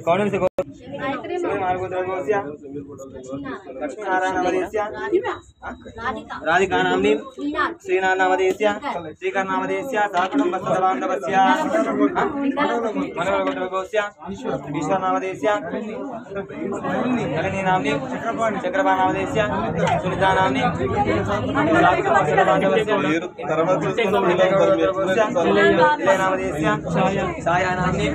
कौन से मार्गोद्रगोस्य लक्ष्मीनारायणवदेस्य राधिका नाम्नी श्रीनाथनामदेस्य श्रीकरनामदेस्य साकुटुम्बसदबान्धवस्य मनोरगोद्रगोस्य ईश्वरनामदेस्य नलिनी नाम्नी चक्रपानामदेस्य सुनीता नाम्नी नामदेस्य छाया नाम्नी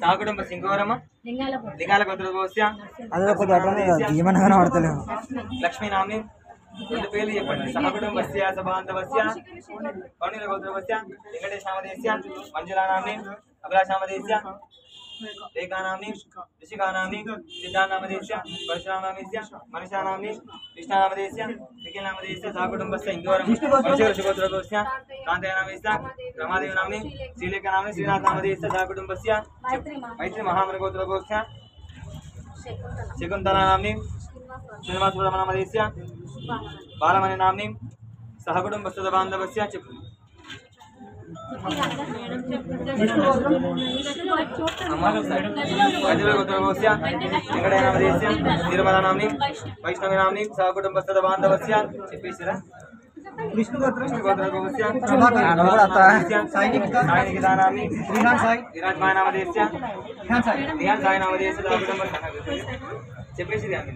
साकुटुंब सिंगोरम लिंगाल गोत्रगोस्य लक्ष्मी नाम्नी पेर्लु चेप्पंడి सहकुटुंबस्य सबान्धवस्य कौणिल गोत्रगोस्य वेंकटेशनामदेस्य मंजुला नाम्नी अभिलाषनामदेस्य रेखा नाम्नी ऋषिका नाम्नी सिद्धानामदेस्य परशुरामनामदेस्य मनीषा नाम्नी कृष्णानामदेस्य निखिलनामदेस्य सहकुटुंबस्य इंदोरम गोत्रगोस्य कांतयानामदेस्य रमादेवी नाम्नी श्रीलेखा नाम्नी श्रीनाथनामदेस्य सहकुटुंबस्य मैत्री महामृगोत्रगोस्य शकुंतला नाम्नी श्रीनिवासपुरमनामदेस्य बालमणि नाम्नी सहकुटुंबस्य बान्धवस्य गोत्रगोस्य वेंकटनामदेस्य निर्मला नाम्नी वैष्णवी नाम्नी सहकुटुंबस्य बान्धवस्य विष्णुगोत्रगोस्य साईनिकिता नाम्नी विराजमान नामदेस्य निहाल साई नामदेस्य सहकुटुंबस्य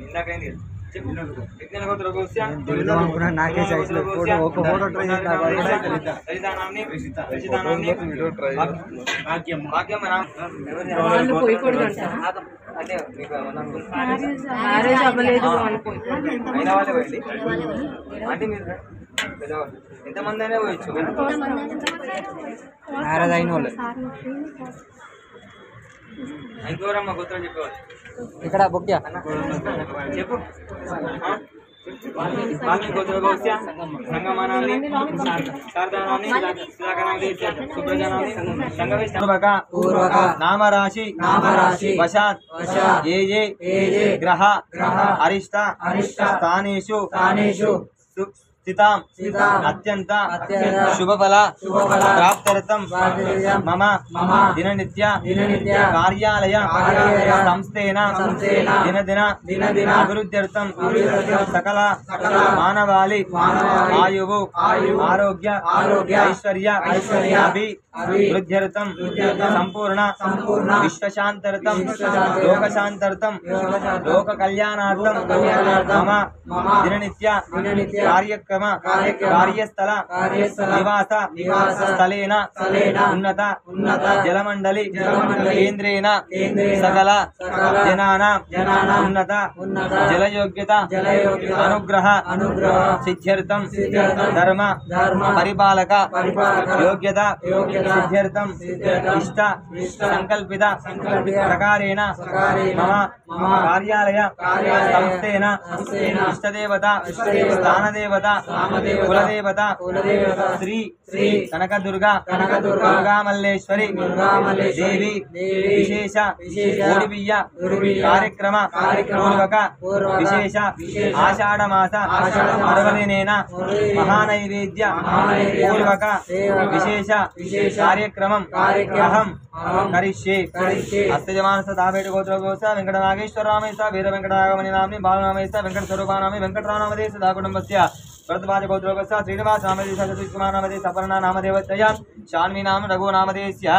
इंदाकैंदी विज्ञान गोत्रगोस्य नाके चाहिए फोटो ट्राई ललिता नाम्नी ऋषिता नाम्नी भाग्यम भाग्यम नाम వాళ్ళు పోయికొడదంట అంటే మీకు మ్యారేజ్ అవ్వలేదు వాళ్ళు పోయికొడదంట అయిన వాళ్ళే పోయింది అంటే మీరు ఎంతమంది అయినా పోయొచ్చు మ్యారేజ్ అయిన వాళ్ళు ఇంకోరమ్మ గోత్రం చెప్పేవాళ్ళు ఇక్కడ బుక్ చెప్పు गोत्रगोस्य संगमनाम्नी शारदानाम्नी सुधाकरनामदेस्य सुब्रजानाम्नी संगमेश पूर्वक नामराशि वशात् ये ग्रह अरिष्ट स्थानेषु स्थितां अत्यंत शुभफल प्राप्त्यर्थं मम दिननित्य कार्यालय संस्थेन दिनदिन अभिवृद्ध्यर्थं सकल मानवालि आयुः आरोग्य ऐश्वर्य अभिवृद्ध्यर्थं संपूर्ण विश्वशान्त्यर्थं लोकशान्त्यर्थं लोककल्याणार्थं मम दिननित्य कार्यक्रम कार्यस्थल निवास स्थलेन उन्नत जलमंडली केंद्रेण सकल जनानां उन्नत जलयोग्यता अनुग्रह सिद्ध्यर्थं धर्म परिपालक योग्यता सिद्ध्यर्थं इष्ट संकल्पित प्रकारेण मम कार्यालय संस्थेन इष्टदेवता स्थानदेवता कुलदेवता श्री कनकदुर्गा दुर्गामल्लेश्वरी देवी विशेष ओडिबिय्य कार्यक्रम पूर्वक विशेष आषाढ़मास पर्वदिनेन महानैवेद्य पूर्वक विशेष कार्यक्रमम् अहं करिष्ये हस्तजमानस्य दावेट गोत्रगोस्य वेंकटनागेश्वर रामेश वीर वेंकटनागमणि नाम्नि बालनामेश वेंकटस्वरूपानामि वेंकटरामनामदेश दाकुटुम्बस्य भरद्वाज गोत्रगोस्य श्रीनिवास नामदेश सतीशकुमार नामदेश अपर्णा नामदेवत्यां शान्वी नाम रघु नामदेस्य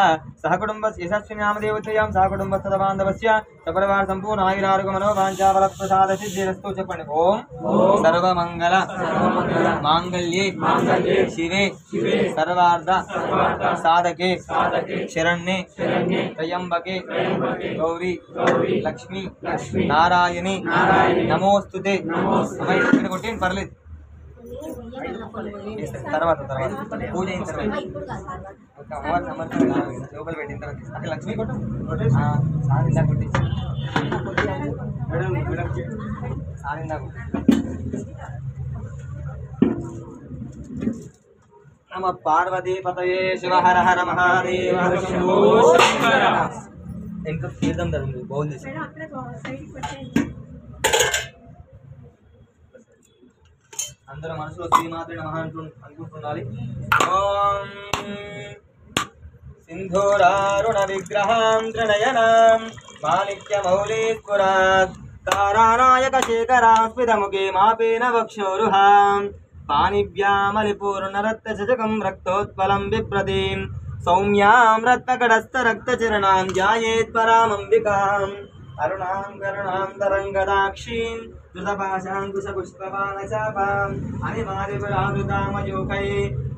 सहकुटुम्बस्य यशस्विनी नामदेवत्यां सहकुटुम्बस्य बान्धवस्य सपरिवार संपूर्ण आयुरारोग्य मनोवांछा प्रसाद सिद्धिरस्तु चप्पणि ओम सर्वमंगल मांगल्ये शिवे सर्वार्थ साधके शरण्ये त्र्यंबके गौरी लक्ष्मी नारायणी नमोस्तुते कोट्टेन पर्लेदु తర్వాత పూజ అయిన తర్వాత అమ్మవారి సమర్పణ లోపల పెట్టిన తర్వాత అంటే లక్ష్మీ కొట్టు సారిందా కొట్టి సారిందా కొట్టి నమ పార్వతీ పతయే శివ హర హర మహాదేవ శంభో శంకర ఇంకా తీర్థం ధరండి బౌల్ చేసి అందరూ మనసులో శ్రీమాత్రే నమః అనుకుంటుండాలి. ఓం సింధూరారుణ విగ్రహాం త్రినయనాం మాణిక్యమౌళీస్ఫురాత్ తారానాయక శేఖరాస్మితముఖే మాపేన వక్షోరుహాం పాణిభ్యామలిపూర్ణరక్తశజకం రక్తోత్పలం బిభ్రతీం సౌమ్యాం రక్తకడస్థరక్తచరణాం ధ్యాయేత్ పరామంబికాం అరుణాం కరుణాం తరంగదాక్షీం ధృతపాశాంకుశపుష్పపాణచాపాం అనిమాదిపురావృతామయూకై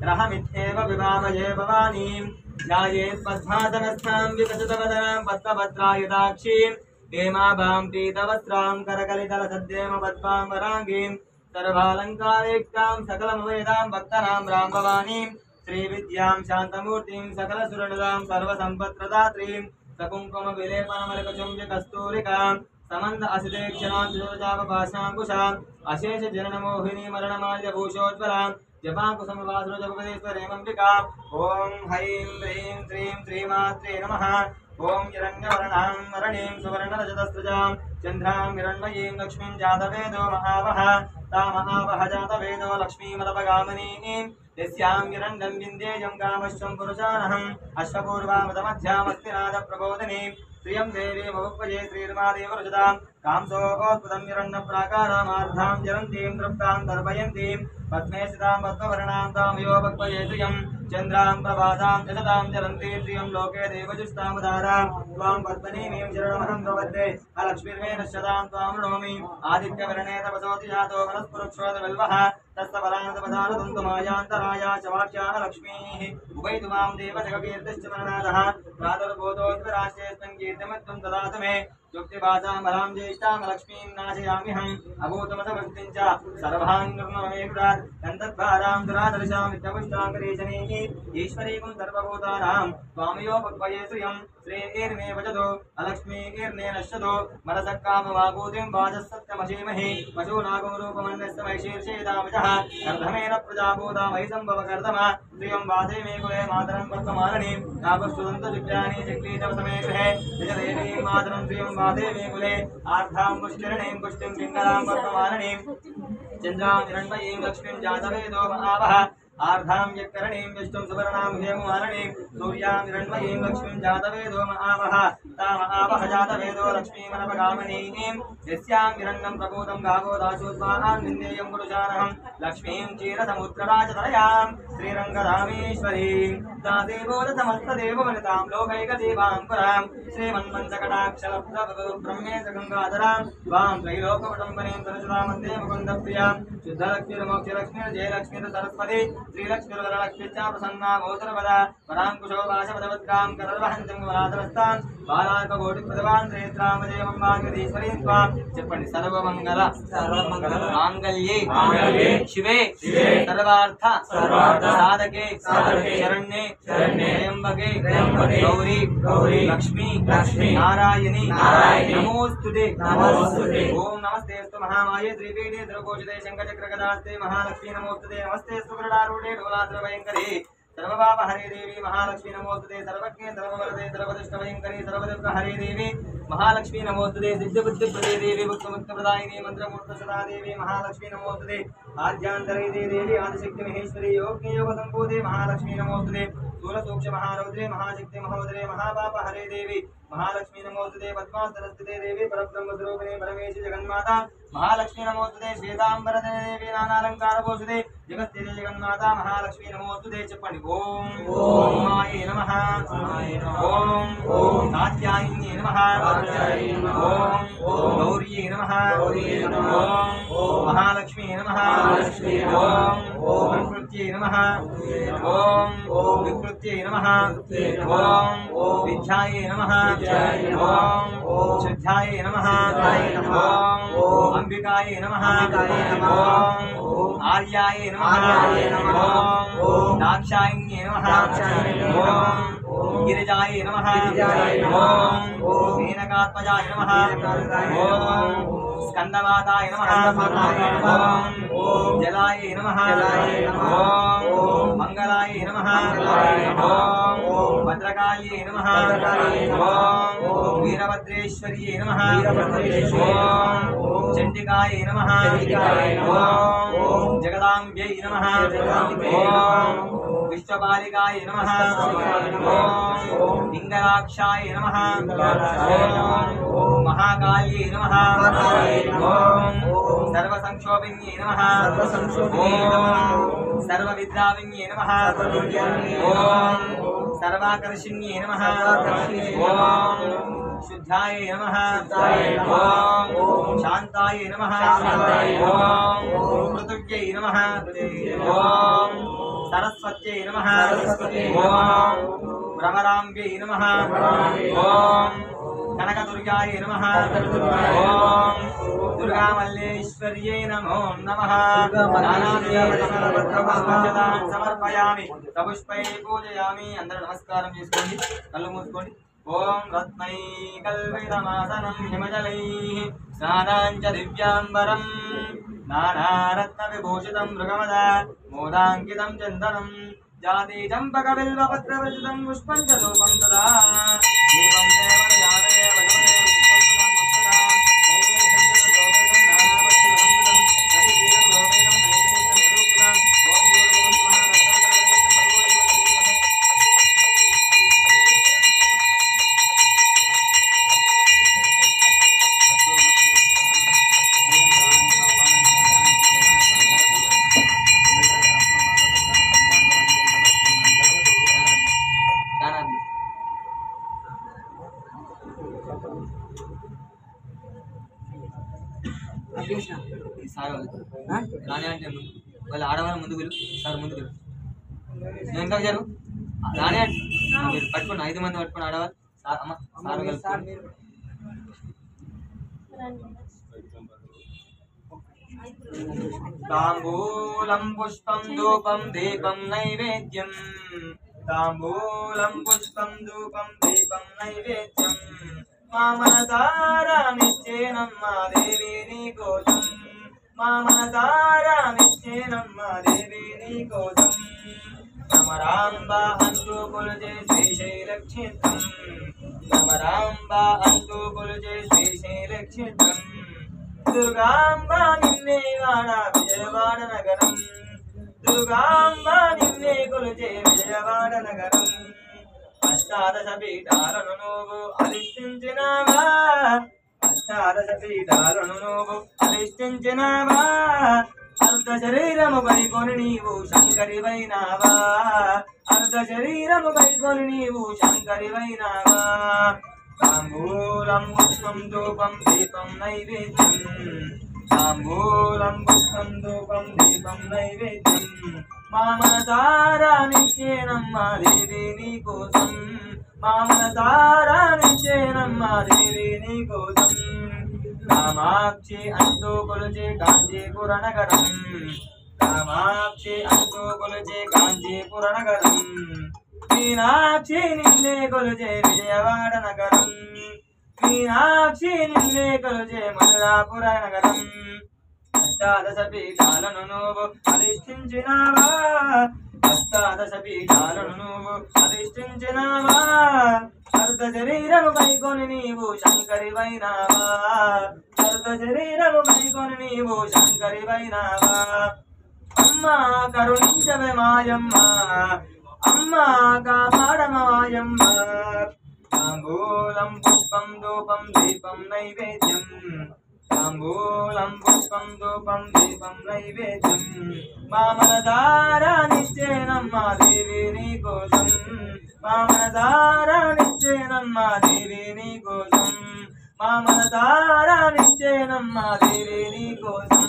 రహమిత్యేవ విభామయే భవానీం ధ్యాయేత్ పద్మాసనస్థాం వికసితవదనాం పద్మభద్రాయుధాక్షీం हेमाभां पीतवस्त्रां करकलितलसद्येम पद्मां वराङ्गीं सर्वालङ्कारेक्तां सकलमवेदां भक्तानां राम भवानीं श्रीविद्यां शान्तमूर्तिं सकलसुरनुदां सर्वसम्पत्प्रदात्रीं सकुङ्कुमविलेपनमलिकचुम्बकस्तूरिकां समन्द असितेक्षणां सुरजापभाषाङ्कुशाम् अशेषजननमोहिनी मरणमाल्यभूषोज्ज्वलां जपाकुसुमवासुरजपदेश्वरेमम्बिकां ॐ हैं ह्रीं श्रीं श्रीमात्रे नमः. ओम हिरण्यवर्णां वरणीं सुवर्णरजतस्रजां चन्द्रां हिरण्मयीं लक्ष्मीं जातवेदो महावः तामहावः जातवेदो लक्ष्मीमलपगामिनीं यस्यां हिरण्यं विन्देयं कामश्वं पुरुषानहम् अश्वपूर्वामृतमध्यामस्तिनादप्रबोधिनीं श्रियं देवीमवुपये श्रीर्मादेवरुजतां कांसोऽस्फुटं हिरण्यप्राकारामार्धां जरन्तीं तृप्तां तर्पयन्तीं पद्मे स्थितां पद्मवर्णां तामयो वक्पये श्रियं चन्द्रां प्रभातां यशतां जलन्तीं श्रियं लोके देवजुष्टामुदारां त्वां पद्मनीमीं शरणमहं प्रपद्ये अलक्ष्मीर्मे नश्यतां त्वां नौमि आदित्यवर्णे तपसोऽति जातो वनस्पुरुक्षोदविल्वः तस्तफलानतपदानदन्तमायान्तराया च वाक्या लक्ष्मीः उभयतु मां देवजगकीर्तिश्च मरणादः प्रातर्भूतोऽस्मिराश्रेष्ठं कीर्तिमत्वं ददातु मे युक्तिभाषां बलां ज्येष्ठां लक्ष्मीं नाशयाम्यहम् अभूतमसभक्तिं च सर्वाङ्गुर्ममेकुरात् कन्तद्भारां दुरादर्शां विद्यपुष्टां करीशनीः ईश्वरीकुं सर्वभूतानां स्वामियो भक्वये श्रियं श्रेयेर्मे भजतो अलक्ष्मीर्ने नश्यतो मनसक्कामवाभूतिं वाचस्सत्यमशीमहि पशूनागमरूपमन्यस्तमैशीर्षेदामिजः कर्धमेन प्रजाभूता मयि सम्भवकर्दम श्रियं वासे मे कुले मातरं पद्ममालिनीं तापस्तुदन्तजुग्राणि चक्रीतवसमे गृहे निजदेवीं मातरं श्रियं वासे मे कुले आर्धां पुष्करणीं पुष्टिं पिङ्गलां पद्ममालिनीं चन्द्रां हिरण्मयीं लक्ष्मीं जातवेदो महावः आर्धां यत्करणीं विष्णुं सुवर्णां हेममालिनीं सूर्यां हिरण्मयीं लक्ष्मीं जातवेदो महावः तामहावः जातवेदो लक्ष्मीमनपगामिनीं यस्यां हिरण्यं प्रभूतं गावो दाशोद्वाहां निन्देयं पुरुषानहं लक्ष्मीं क्षीरसमुद्रराजतनयां श्रीरङ्गधामेश्वरीं दादेवोदसमस्तदेववनितां लोकैकदेवां पुरां श्रीमन्मञ्चकटाक्षलब्धब्रह्मेश गङ्गाधरां त्वां त्रैलोकवटम्बरीं सरसदामन्ते मुकुन्दप्रियां शुद्धलक्ष्मीर्मोक्षलक्ष्मीर्जयलक्ष्मीर् सरस्वती श्रीलक्ष्मीर्वरलक्ष्मीश्च प्रसन्ना मोदरपदा पराङ्कुशो वाशपदवद्गां करर्वहन्तं वराधरस्तां बालार्ककोटिप्रदवान् त्रेत्रामदेवं वाङ्गदीश्वरीं त्वां చెప్పండి సర్వమంగళ మాంగళ్యే శివే सर्वार्थ साधके शरण्ये त्र्यंबके गौरी लक्ष्मी नारायणी नमोस्तुते ओम नमस्तेस्तु महामाये त्रिपीठे द्रवकोचिते शंखचक्रगदास्ते महालक्ष्मी नमोस्तुते नमस्तेस्तु गरुडारूढे ढोलाद्रवयंकरे सर्वपापहरे देवी महालक्ष्मी नमोस्तुते सर्वज्ञे सर्ववरदे सर्वदुष्टभयंकरी सर्वदुःखहरे देवी महालक्ष्मी नमोस्तुते सिद्धबुद्धिप्रदे देवी भक्तमुक्तप्रदायिनी मंत्रमूर्तसदा देवी महालक्ष्मी नमोस्तुते आद्यांतरे देवी आदिशक्ति महेश्वरी योगसंपूते महालक्ष्मी नमोस्तुते सूरसूक्ष्म महारौद्रे महाशक्ति महोदरे महापापहरे देवी महालक्ष्मी नमोस्तुते पद्मासनस्थिते देवी परब्रह्मस्वरूपिणी परमेश्वरी जगन्माता महालक्ष्मी नमोस्तुते श्वेतांबरधरे देवी नानालंकारभूषिते जगत्स्थिते जगन्माता महालक्ष्मी नमोस्तुते చెప్పండి ఓం ఓం మాయే నమః ఓం ఓం కాత్యాయన్యే నమః ఓం ఓం గౌర్యే నమః ఓం ఓం మహాలక్ష్మీ నమః ఓం ఓం వికృత్యే నమః ఓం ఓం వికృత్యే నమః ఓం ఓం విద్యాయే నమః ఓం ఓం సిద్ధాయే నమః ఓం ఓం అంబికాయే నమః ఓం ఓం ఆర్యాయే నమః ఓం ఓం దాక్షాయిన్యే నమః ఓం ఓం गिरिजाय नमः ओम मेनकात्मजाय नमः ओम स्कंदमाताय नमः ओम जलाय नमः ओम मंगलाय नमः ओम भद्रकाय नमः ओम वीरभद्रेश्वर्यै नमः ओम चंडिकाय नमः ओम जगदांब्यै नमः ओम विश्वपालिकाय नमः ओम पिंगलाक्षाय नमः ओम महाकाल्यै नमः ओम सर्वसंक्षोभिन्यै नमः ओम सर्वविद्याविन्यै नमः ओम सर्वाकर्षिण्यै नमः ओम शुद्धाय नमः ओम शांताय नमः ओम पृथुव्यै नमः ओम सरस्वत्यै नमः ओम भ्रमराम्ब्यै नमः ओम कनकदुर्गाय नमः ओम दुर्गामल्लेश्वर्यै नमो नमः नानाविधपुष्पचतान् समर्पयामि सपुष्पै पूजयामि अंदर नमस्कारं చేసుకోండి కళ్ళు మూసుకోండి ओम रत्नैकल्पितमासनं हिमजलैः स्नानाञ्च दिव्याम्बरं नानारत्नविभूषितं मृगमदा मोदाङ्कितं चन्दनं जाति चम्पकबिल्वपत्रवृजितं पुष्पं च धूपं तदा दीपं देवयानये वजपते पुष्पं पुष्पदां नैवेद्यं च गोपेदं नानावस्तुसंयुतं हरिकीलं लोपेदं नैवेद्यं स्वरूपदाम् ओम भूर्भुवः రాణి అంటే వాళ్ళు ఆడవాళ్ళ ముందు వీళ్ళు సార్ ముందు వీళ్ళు నేను ఎంత వచ్చారు రాణి అంటే మీరు పట్టుకుని 5 మంది పట్టుకుని ఆడవాళ్ళు సార్ అమ్మ సార్ तांबूलं पुष्पं धूपं दीपं नैवेद्यं तांबूलं पुष्पं धूपं दीपं नैवेद्यं मामनसारा निश्चेनम्मा देवी नीकोसं मामनसारा निश्चेनम्मा देवी नीकोसं नमराम्बा हन्तु कुलजे श्रीशैलक्षेत्रं नमराम्बा हन्तु कुलजे श्रीशैलक्षेत्रं दुर्गाम्बा निन्ने वाड़ा विजयवाड़ नगरम दुर्गाम्बा निन्ने कुलजे विजयवाड़ नगरम अष्टादश पीठाలను నువ్వు అధిష్ఠించినావా అష్టాదశ పీఠాలను నువ్వు అధిష్ఠించినావా అర్ధ శరీరముపై కొని నీవు శంకరివైనావా అర్ధ శరీరముపై కొని నీవు శంకరివైనావా तांबूलं पुष्पं धूपं दीपं नैवेद्यं तांबूलं पुष्पं धूपं दीपं नैवेद्यं मामनसारा निश्चेनम्मा देवी नीकोसं मामनसारा निश्चेनम्मा देवी नीकोसं कामाक्षि अंतो कुलजे कांचीपुर नगरं कामाक्षि अंतो कुलजे कांचीपुर नगरं मीनाक्षी निन्ने कुलजे विजयवाड़ नगरं मीनाक्षी निन्ने कुलजे मधुरापुर नगरं अष्टादश पीठाలను నువ్వు అధిష్ఠించినావా అష్టాదశ పీఠాలను నువ్వు అధిష్ఠించినావా అర్ధ శరీరముపై కొని నీవు శంకరివైనావా అర్ధ శరీరముపై కొని నీవు శంకరివైనావా అమ్మా కరుణించవే మాయమ్మ अम्मा कापाडमायम्ब तांबूलं पुष्पं धूपं दीपं नैवेद्यं तांबूलं पुष्पं धूपं दीपं नैवेद्यं मामनसारा निश्चेनम्मा देवी नीकोसं मामनसारा निश्चेनम्मा देवी नीकोसं मामनसारा निश्चेनम्मा देवी नीकोसं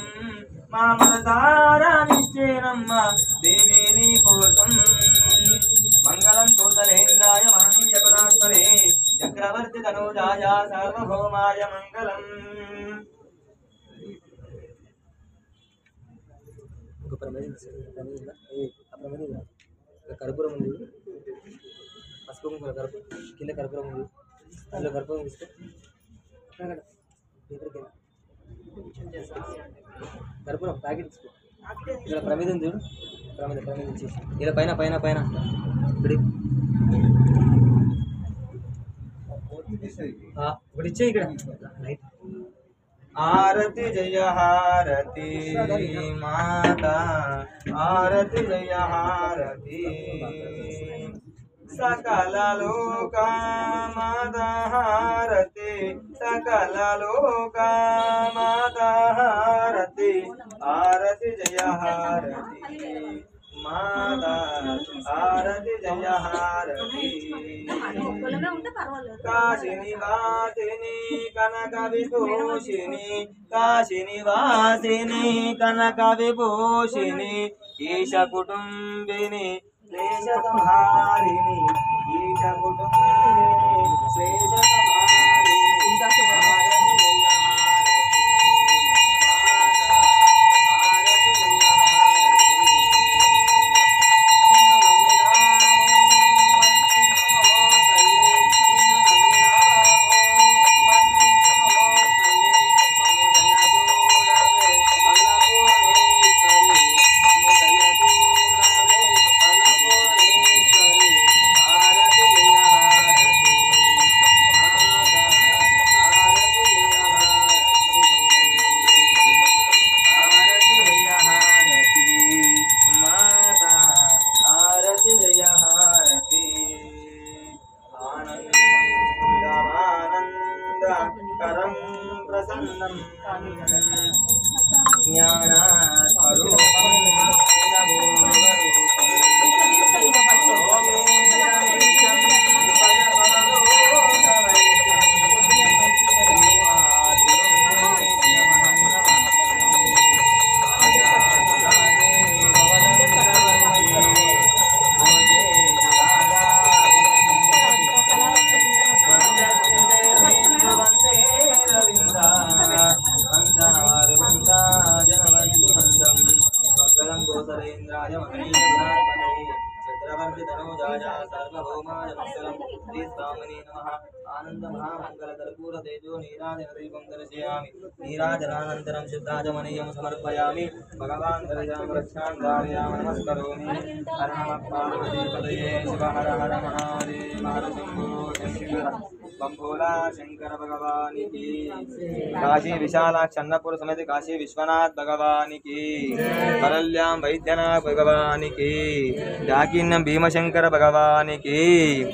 मामनसारा निश्चेनम्मा देवी नीकोसं मंगलं कोसलेन्द्राय महनीय गुणात्मने चक्रवर्ति तनूजाय सार्वभौमाय मंगलम् పసుపు కుంకుమ కలుపు కింద కర్పూరం ఉంది అందులో కర్పూరం తీసుకో కర్పూరం ప్యాకెట్ తీసుకో ఇక్కడ ప్రమిదం చూడు ప్రమిదం ఇచ్చేసి ఇలా పైన పైన పైన ఇప్పుడు ఒకటి ఇచ్చే ఇక్కడ आरती जय हारती माता आरती जय हारती सकल लोका माता हारती सकल लोका माता हारती आरती जय हारती माता आरती जय हारती काशिनी वासिनी कनक विभूषिणी काशिनी वासिनी कनक विभूषिणी ईश कुटुंबिनी क्लेश संहारिणी ईश कुटुंबिनी क्लेश नीराजनानन्तरं सिद्धाजमनीयं समर्पयामि भगवान् दर्यां रक्षां धारयामि नमस्करोमि हर नमः पार्वतीपतये शिव हर हर महादेव हर शम्भो शंकर बम भोला शंकर भगवान की काशी विशालाक्ष अन्नपूर समेत काशी विश्वनाथ भगवान की परल्यां वैद्यनाथ भगवान की डाकिन्नं भीमशंकर भगवान की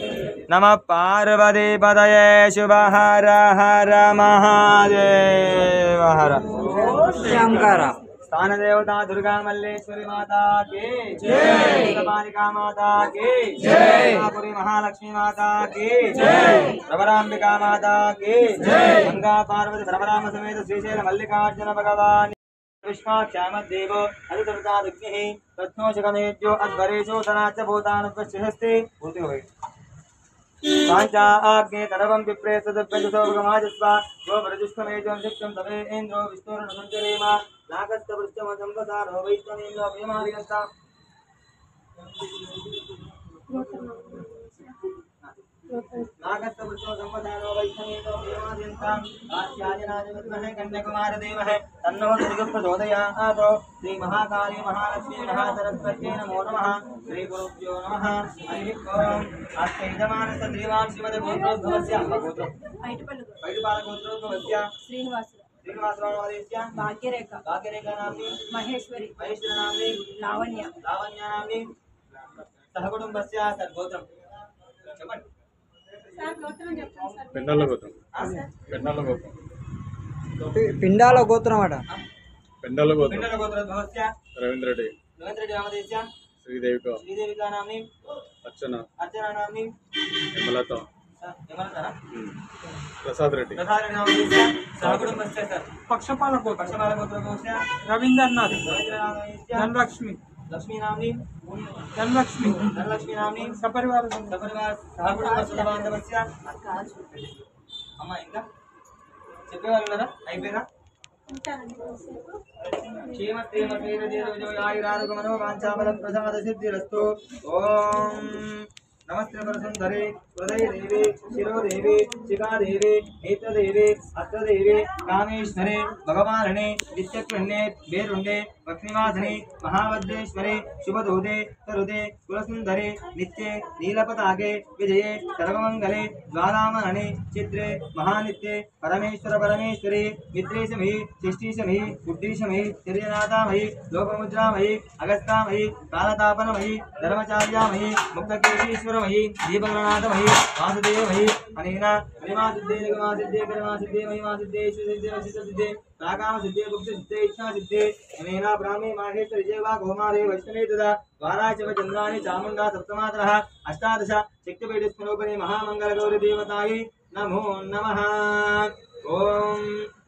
नमः पार्वती पतये शिव हर हर महादेव हर शंकर स्थान देवता दुर्गा मल्लेश्वरी माता की जय बालिका माता की जय महापुरी महालक्ष्मी माता की जय रवरांबिका माता की जय गंगा पार्वती भ्रमराम समेत श्रीशैल मल्लिकार्जुन भगवान विश्वाक्षामदेवो अधिदुर्गादग्निः रत्नोशकमेद्यो अध्वरेषु धनाच्च भूतानुपश्चिहस्ति पूर्ति हो गई पांचा आग्ने तरवं विप्रे तदभ्यजुसोभगमाजस्वा गोभरजुष्टमेजं शिक्षं तवे इन्द्रो विष्णुर्नसञ्चरेम नागस्तवृष्टमसंवसारो वैष्णवेन्द्रो प्रेमादिगस्ता नागस्तवृष्टमसंवसारो वैष्णवेन्द्रो प्रेमादिगस्ता आस्याजनाय विद्महे कन्याकुमारदेवहे तन्नो दुर्गः प्रचोदयात् श्री महाकाली महालक्ष्मी महासरस्वत्यै नमो नमः श्री गुरुभ्यो नमः हरिः ओम् अस्य यजमानस्य श्रीवान् श्रीमते गोत्रोद्भवस्य गोत्रो गोत्रोद्भवस्य श्रीनिवासराव भाग्यरेखा नाम्नी महेश्वरी नाम्नी लावण्य नाम्नी सहकुटुम्बस्य सद्गोत्रम् पिंडाल गोत्रम పిండాల గోత్రం అట पिंडाल गोत्रम गोत्रोद्भवस्य रवींद्र रेड्डी नामधेयस्य श्रीदेविका नाम्नी अर्चना नाम्नी हेमलता प्रसाद रेड्डी नामधेयस्य सहकुटुम्बस्य पक्षपाल गोत्रोद्भवस्य रवींद्रनाथ रवींद्रनामधेयस्य धनलक्ष्मी लक्ष्मी नाम्नी धनलक्ष्मी नाम्नी सपरिवार सहकुटुम्बस्य अम्मा इंका చెప్పేవాళ్ళు ఉన్నారా అయిపోయినా క్షేమత్రేమేరజేరవిజయాయురారోగ్యమనో వాంఛాబల ప్రసాద సిద్ధిరస్తు ఓం नमस्ते परसुंदरे हृदय देवी शिरो देवी शिखा देवी नेत्र देवी हस्त देवी कामेश्वरे भगवाने नित्यकृण्ये बेरुण्डे लक्ष्मीवासने महाभद्रेश्वरे शुभदूते तरुदे कुलसुंदरे नित्ये नीलपताके विजये सर्वमंगले ज्वालामहने चित्रे महानित्ये परमेश्वर परमेश्वरी मित्रेशमयि शिष्टिशमयि बुद्धिशमयि तिर्यनाथामयि लोकमुद्रामयि अगस्तामयि कालतापनमयि धर्मचार्यामयि मुक्तकेशीश्वरमयि दीपगणनाथमयि वासुदेवमयि अनेन प्रेमासिद्धे निगमासिद्धे कर्मासिद्धे महिमासिद्धे ईश्वरसिद्धे वशिष्ठसिद्धे प्राकामसिद्धे गुप्तसिद्धे इच्छासिद्धे अनेन ब्राह्मी माहेश्वरी जयवा कौमारे वैष्णवे तदा द्वाराच चंद्राणि चामुण्डा सप्तमात्रः अष्टादश शक्तिपीठस्वरूपिणी महामङ्गलगौरीदेवतायै नमो नमः। ओम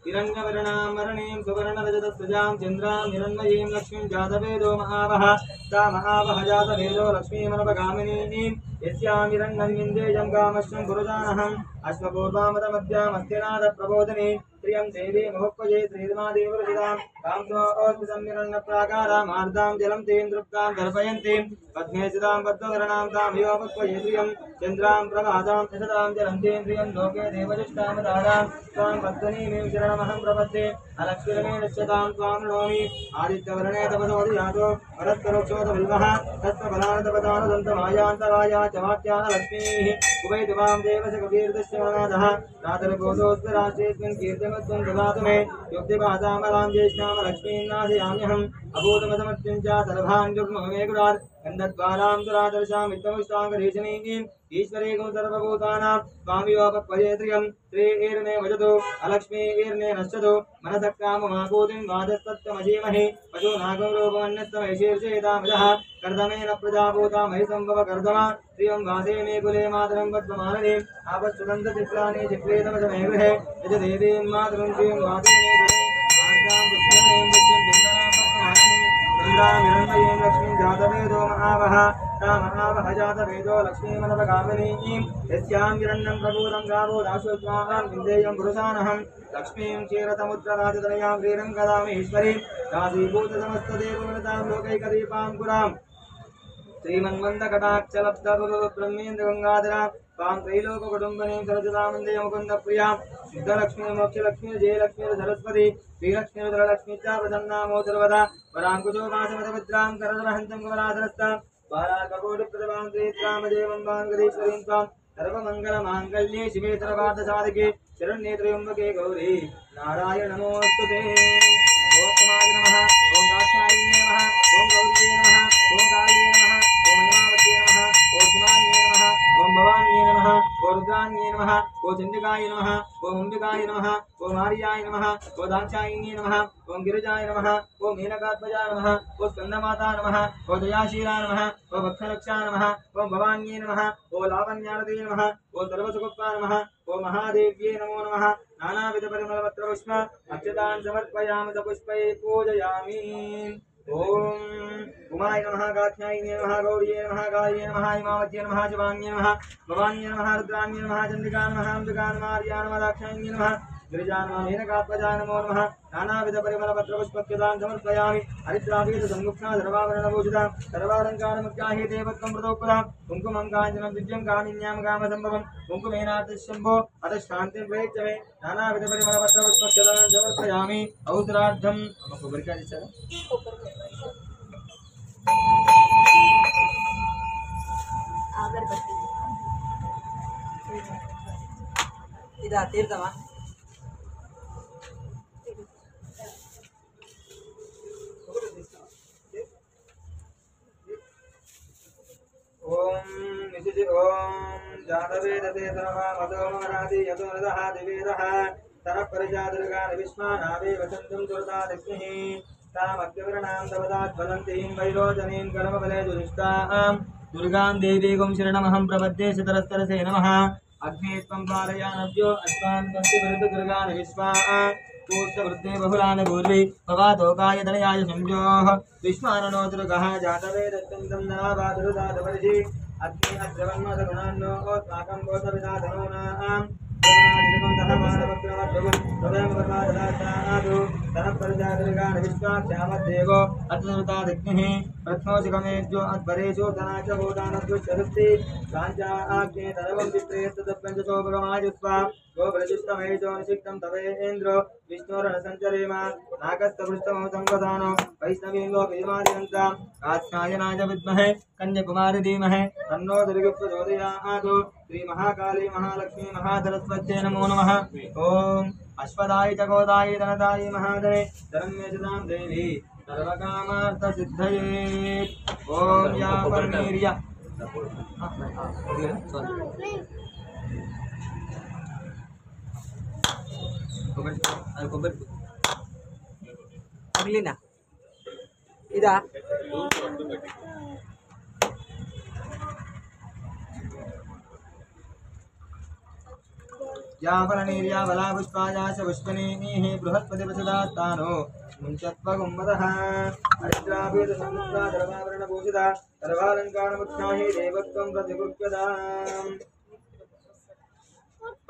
हिरण्यवर्णामरणीं सुवर्णरजतस्रजां चन्द्रां हिरण्मयीं लक्ष्मीं जातवेदो महावः सा महावः जातवेदो लक्ष्मीमनपगामिनीं यस्यां हिरण्यन्विन्देयं कामश्वं पुरुषानहम् अश्वपूर्वामतमध्यामस्तिनाथप्रबोधिनी प्रियं देवी महोपजे श्रीर्मादेवरचितां कांसोऽस्मिसंविरण्यप्राकारां मार्दां जलं तेन्द्रुप्तां दर्पयन्तीं पद्मे सितां पद्मवर्णां तामिव पुष्पये प्रियं चन्द्रां प्रभातां यशतां जलन्तेन्द्रियं लोके देवजुष्टामदारां त्वां पद्मनीमीं शरणमहं प्रपद्ये अलक्ष्मीरमे नश्यतां त्वां नृणोमि आदित्यवर्णे तपसोऽधियातो वरत्करोक्षोदबिल्वः तत्त्वफलानतपदानुदन्तमायान्तराया च वाक्यानलक्ष्मीः उभयतुमां देवस्य कवीर्दश्यमानादः रातर्बोधोऽस्मिराश्रेऽस्मिन् कीर्तिमत्वं ददातु मे युक्तिपादामलां ज्येष्ठां लक्ष्मीं नाशयाम्यहम् अभूतमसमर्थ्यं च सर्वान् युग्मः मे गुणात् गन्धद्वारां दुरादर्शां वित्तमुष्टाङ्गरीशनीं ईश्वरीगुं सर्वभूतानां स्वामियोपक्वयेत्रियं श्रीर्मे वजतु अलक्ष्मीर्मे नश्यतु मनसः काममाकूतिं वाजस्तत्त्वमजीमहि पशूनागौरोपमन्यस्तमैशीर्षेतामजः कर्दमेन प्रजाभूता मयि सम्भव कर्दमा श्रियं वासे मे कुले मातरं पद्ममालिनीं आपश्चुदन्तचित्राणि चिक्लेतमसमे गृहे यजदेवीं मातरं श्रियं वासे मे कुले आर्द्रां पुष्करणीं पुष्यं पिङ्गलां पद्ममालिनीं चन्द्रामिरण्मयीं लक्ष्मीं जातवेदो महावः सा महावः जातवेदो लक्ष्मीमनपगामिनीं यस्यां हिरण्यं प्रभूतं गावो दाशोत्वाहां विन्देयं पुरुषानहं लक्ष्मीं क्षीरसमुद्रराजतनयां श्रीरङ्गदामीश्वरीं काशीभूतसमस्तदेववनितां लोकैकदीपां पुरां श्रीमन्मन्दकटाक्षलब्धब्रह्मेन्द्रगङ्गाधरां तां त्रैलोककुटुम्बिनीं सरसितामन्दे मुकुन्दप्रियां सिद्धलक्ष्मी मोक्षलक्ष्मी जयलक्ष्मी सरस्वती श्रीलक्ष्मी धरलक्ष्मी च प्रसन्नामो सर्वदा वराङ्कुशोपासमतभद्रां करदवहन्तं कमलाधरस्तां बालाककोटिप्रदवां श्रीत्रामदेवं वाङ्गदेश्वरीं त्वां सर्वमङ्गलमाङ्गल्ये शिवे सर्वार्थसाधके शरण्ये त्र्यम्बके गौरी नारायण नमोऽस्तुते। ओम कुमाय नमः, ओम दाक्षायिन्ये नमः, ओम गौरीये नमः, ओम काल्ये नमः, ओम हिमावत्ये नमः, ओम शिवान्ये नमः, ओम भवान्ये नमः, ओम रुद्रान्ये नमः, ओम चण्डिकाय नमः, ओम अम्बिकाय नमः, ओम आर्याय नमः, ओम दाक्षायिन्ये नमः, ओम गिरिजाय नमः, ओम मेनकात्मजाय नमः, ओम स्कन्दमाता नमः, ओम दयाशीला नमः, ओम भक्तरक्षा नमः, ओम भवान्ये नमः, ओम लावण्यारते नमः, ओम सर्वसुखप्पा नमः, ओम महादेव्ये नमो नमः। नानाविधपरिमलपत्रपुष्प अक्षतान् समर्पयामि च पुष्पैः पूजयामि। ओम उमाय नमः, कात्यायिने नमः, गौर्ये नमः, काल्ये नमः, हिमावत्ये नमः, शिवान्ये नमः, भवान्ये नमः, रुद्रान्ये नमः, चण्डिका नमः, अम्बिका नमः, आर्या नमः, दाक्षायिन्ये नमः, गिरिजा नमः, मेनकात्मजाय नमो नमः। नानाविधपरिमलपत्रपुष्पक्षतान् समर्पयामि। हरिद्राभीतसंयुक्ता सर्वाभरणभूषिता सर्वालङ्कारमुख्याहि देवत्वं प्रतोपदां कुङ्कुमं काञ्चनं दिव्यं कामिन्यां कामसम्भवं कुङ्कुमेनातिशम्भो अतः शान्तिं प्रयच्छ मे। नानाविधपरिमलपत्रपुष्पक्षतान् समर्पयामि। औदरार्थं कोबरिकाय इच्छारा अगरबत्ती इदा तीर्थमा ओम निशिति ओम जातवेदते सर्वा मदोमरादि यतो नदः दिवेदः तरः परिजादुर्गान् विश्वानावे वसन्तं दुर्दा लक्ष्मीः तामग्रवर्णां तवदाद्वलन्तीं वैरोचनीं कर्मफले दुरिष्टां दुर्गां देवीं शरणमहं प्रपद्ये शतरस्तरसे नमः। अग्ने त्वं पालयानभ्यो अस्मान् पन्ति दुर्गान् विश्वा पूष्टवृद्धे बहुलानि पूर्वी भवातोकाय धनयाय संयोः विश्वाननो दुर्गः जातवेदत्तं नावादुरुदादवर्षि अग्ने अद्रवन्मदगुणान्नो अस्माकं गोतविदाधनोनां हृदयं परमाददातु तनप्रजातिर्गान विश्वाक्षामद्देवो अत्युतादिग्निः प्रत्नोचिकमेज्यो अध्वरेषु धनाच भूतानद्विषदस्ति काञ्चा आज्ञे तनवं विप्रेस्तपञ्चशोभगमायुष्वा गोप्रजिष्टमहेजो निषिक्तं तवेन्द्रो विष्णोरणसञ्चरेम नागस्तपृष्ठमो संवदानो वैष्णवीं लोकयमादियन्तां कात्यायनाय विद्महे कन्याकुमारी धीमहि तन्नो दुर्गे प्रचोदयात् श्रीमहाकाली महालक्ष्मी महासरस्वत्यै नमो नमः। ओम अश्वदाय जगोदाय धनदाय महादये धर्म्ये सदां देवी सर्वकामार्थसिद्धये। ओम या परमेर्या అగ్లినా ఇదా यावरणीर्यावला पुष्पायाश पुष्पनेः बृहस्पतिप्रसदास्तानो मुञ्चत्वगुम्मदः हरिद्राभेदसंयुक्ता दर्भाभरणभूषिता सर्वालङ्कारमुत्साहे देवत्वं प्रतिगुप्यताम्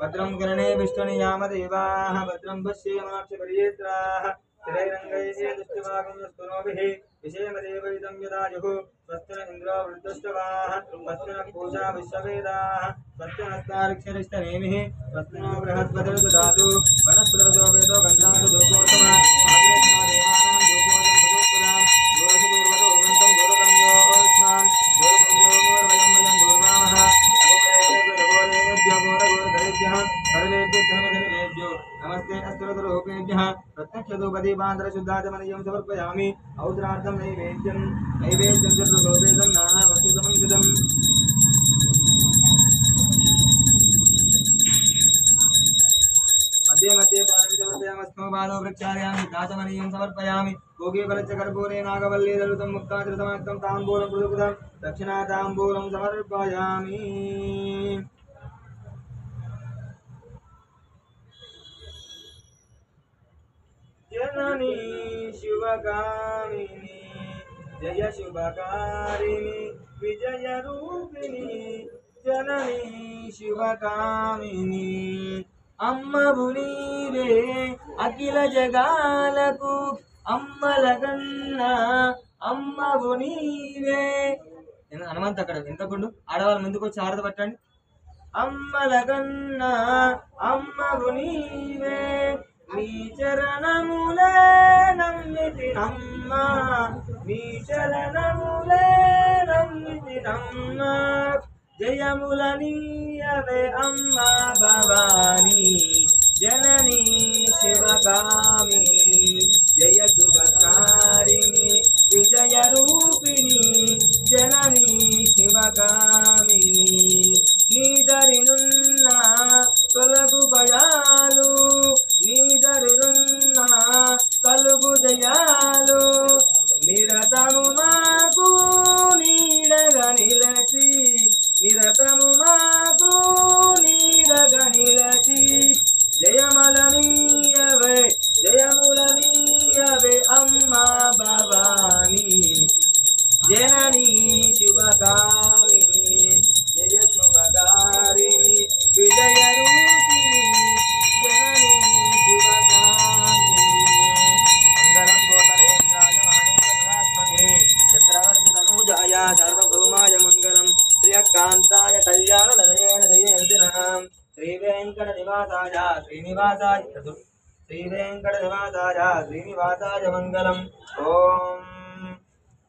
भद्रं कर्णे विष्णुनियामदेवाः भद्रं पश्येमाक्षपर्येत्राः स्थिरैरङ्गैः दुष्टभागं स्तुनोभिः विषयमदेवैदं यदायुः स्वस्तिन इन्द्रो वृद्धश्चवाः स्वस्तिन पूजा विश्ववेदाः स्वस्तिनस्तारिक्षरिष्टनेमिः स्वस्तिनो बृहस्पतिर्ददातु वनस्पतिर्दोपेदो गन्धानु दोपोत्तम आग्नेयदेवानां दोपोदं मधुपुरां दूरसुदूर्वतो गन्तं दूरगम्योऽस्मान् दूरगम्योर्वयं वयं दूर्वामः सर्वेभ्यो धर्मधर्मेभ्यो नमस्ते अस्त्ररूपेभ्यः प्रत्यक्षदुपदीपान्तरशुद्धाचमनीयं समर्पयामि औद्रार्थं नैवेद्यं चतुर्भोपेदं नानावस्तुसमन्वितम् मध्ये मध्ये पादविदवर्पयामस्मो बालो वृक्षार्यामि दाचमनीयं समर्पयामि भोगे फलच्च कर्पूरे नागवल्ली दलुतं मुक्ताचृतमाक्तं ताम्बूलं मृदुपदं दक्षिणाताम्बूलं समर्पयामि। जननी शिवकामिनी जय शुभकारिणी विजय रूपिणी जननी शिवकामिनी अम्मवु नीवे अखिल जगाలకు అమ్మలగన్న అమ్మవు నీవే। హనుమంతు అక్కడ ఇంతకుండు ఆడవాళ్ళ ముందుకు వచ్చి ఆరతి పట్టండి। అమ్మలగన్న అమ్మవు నీవే నీ చరణములే నమ్మితినమ్మ నీ చరణములే నమ్మితినమ్మ జయములనీయవే అమ్మ భవానీ जननी शिवकामिनी जय शुभकारिणी विजय रूपिणी जननी शिवकामिनी नीदरिनुन्ना तొలగు భయాలు నీదరినున్నా కలుగు జయాలు నిరతము మాకు నీడగా నిలచి నిరతము మాకు నీడగా నిలచి जयमुलनीयवे अम्मा भवानी जननी शुभकामिनी जय शुभकारिणी विजय रूपिणी जननी शुभकामिनी मंगलम गोतरेन्द्राय महानेन्द्रात्मने चक्रवर्तितनूजाय सर्वभौमाय मंगलम प्रियकांताय कल्याणनयेन दयेर्दिनाम् श्रीवेंकटनिवासाय श्रीनिवासाय मंगलम। ओम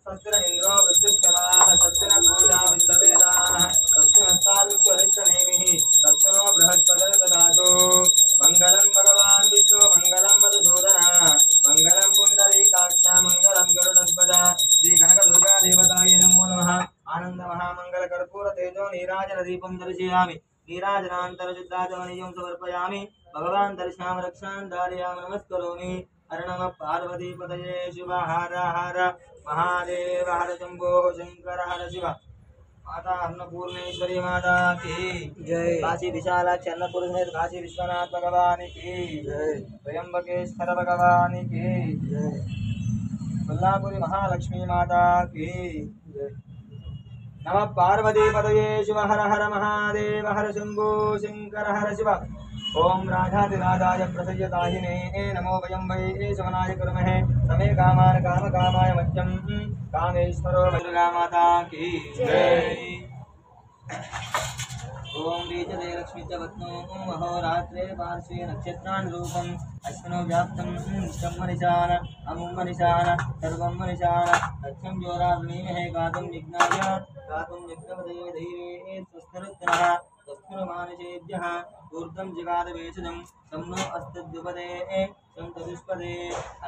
सत्तर इंद्रो विद्युत्समाः सत्तर पूजा विश्ववेदाः सत्तनस्तादुच्चरिष्टनेमिः सत्तनो बृहस्पतिर्ददातु मंगलम भगवान विष्णु मंगलम मधुसूदन मंगलम पुंडरीकाक्ष मंगलम गरुडध्वज श्री कनकदुर्गा देवताय नमो नमः। आनंद महामंगल कर्पूर तेजो नीराजन दीपं दर्शयामि नीराजनान्तरशुद्धाचमनीयं समर्पयामि भगवान् दर्शनां रक्षां धारयामि नमस्करोमि। हर नमः पार्वतीपतये शिव हर हर महादेव हर शंभो शंकर हर शिव। माता अन्नपूर्णेश्वरी माता की जय। काशी विशालाक्षी अन्नपूर्ण समेत काशी विश्वनाथ भगवान की जय। त्र्यंबकेश्वर भगवान की जय। कोल्हापुरी महालक्ष्मी माता की जय। नमः पार्वतीपतये शिव हर हर महादेव हर शंभो शंकर हर शिव। ओम राजाधिराजाय प्रसय्यदाहिने नमो वयं वै शवनाय कुर्महे समे कामान कामकामाय मध्यं कामेश्वरो वज्रगामाता की जय। ओम बीजदे लक्ष्मी च वत्नो अहोरात्रे पार्श्वे नक्षत्रानुरूपम् अश्विनो व्याप्तं निशं मनिशान अमुं मनिशान सर्वं मनिशान लक्ष्यं जोराग्निमहे गातुं यज्ञाय गातुं यज्ञपदे धैर्ये स्वस्तिरुत्तरः स्वस्तिर्मानुषेभ्यः ऊर्ध्वं जिगादवेशजं सम्नो अस्तद्युपदे सन्तदुष्पदे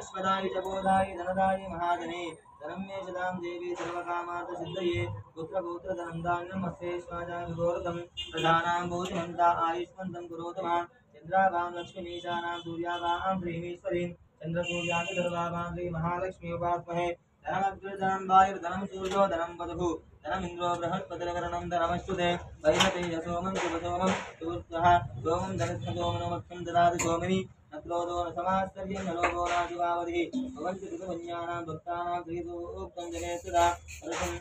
अश्वदाय च बोधाय धनदाय महाजने धनं मे सदां देवी सर्वकामार्थसिद्धये पुत्रपौत्रधनं धान्यम् अस्यैश्वाजानुगोरतं प्रधानां भूतिमन्ता आयुष्मन्तं कुरोतु मां चन्द्राभां लक्ष्मीशानां सूर्याभां ह्रीमीश्वरीं चन्द्रसूर्यापि सर्वाभां श्रीमहालक्ष्मी उपास्महे धनमग्रधनं वायुर्धनं सूर्यो धनं वधुः धनमिन्द्रो बृहस्पतिर्वरणं धनमश्रुते वैनतेय सोमं शुभसोमं सूर्यः सोमं धनस्थसोमनोमक्षं ददाति सोमिनि नत्रोदो न समाश्चर्यं न लोभो नाशिवावधिः भवन्ति ऋतुवन्यानां भक्तानां श्रीसूक्तं जने सदा रसं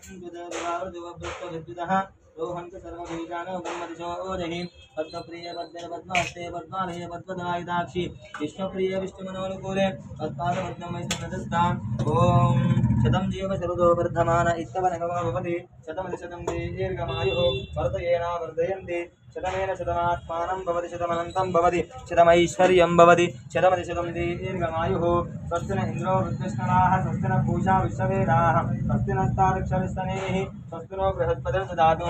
कृतविद्युतः रोहन्त सर्वबीजानो ब्रह्मदिशो ओजहि पद्मप्रिय पद्महस्ते पद्मालये पद्मदायिताक्षि विष्णुप्रिय विष्णुमनोनुकूले पद्मासपद्ममयि सदस्ताम् ॐ शतं जीव शरदो वर्धमान इत्थवनगमो भवति शतमधिशतं दीर्घमायुः वर्धयेना वर्धयन्ति शतमेन शतमात्मानं भवति शतमनन्तं भवति शतमैश्वर्यं भवति शतमधिशतं दीर्घमायुः स्वस्ति न इन्द्रो वृद्धश्नवाः स्वस्ति न पूषा विश्ववेदाः स्वस्ति नस्तारक्षविस्तनेः स्वस्ति नो बृहस्पतिर्ददातु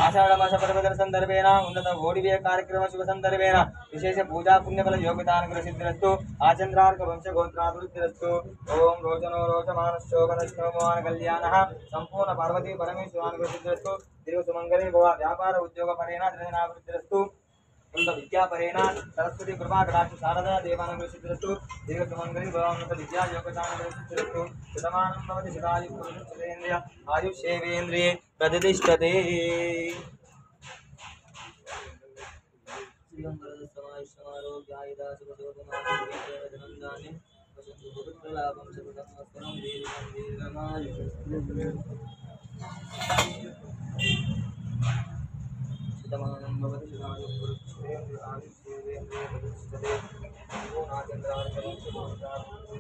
आषाढमासपर्वदर्शन्दर्भेण उन्नतभोडिवे कार्यक्रमशुभसन्दर्भेण विशेष पूजा पुण्यफलयोगितानुग्रहसिद्धिरस्तु आचन्द्रार्कवंशगोत्राभिवृद्धिरस्तु ॐ रोचनो रोचमानश्चोभनश्चोमवान् कल्याणः सम्पूर्ण पार्वती परमेश्वरानुग्रहसिद्धिरस्तु दीर्घसुमङ्गले भव व्यापार उद्योगपरेण धनाभिवृद्धिरस्तु विद्यापरेण सरस्वती कृपा कटाक्ष शारदा देवानुग्रहसिद्धिरस्तु दीर्घसुमङ्गले भव उन्नत विद्या योगदानुग्रहसिद्धिरस्तु शतमानं भवति शतायुः पुरुषेन्द्रिय आयुष्येवेन्द्रिये प्रतिष्ठते श्रियं वरदसमायुष्यमारोग्यायुधा शुभशोभमानन्दं वसन्तुपुत्रलाभं शतसंवत्सरं दीर्घमायुः शतमानं भवति शतायुः पुरुषेन्द्रिय आयुष्येवेन्द्रिये प्रतिष्ठते ॐ नागेन्द्रार्कं शुभोदास्तु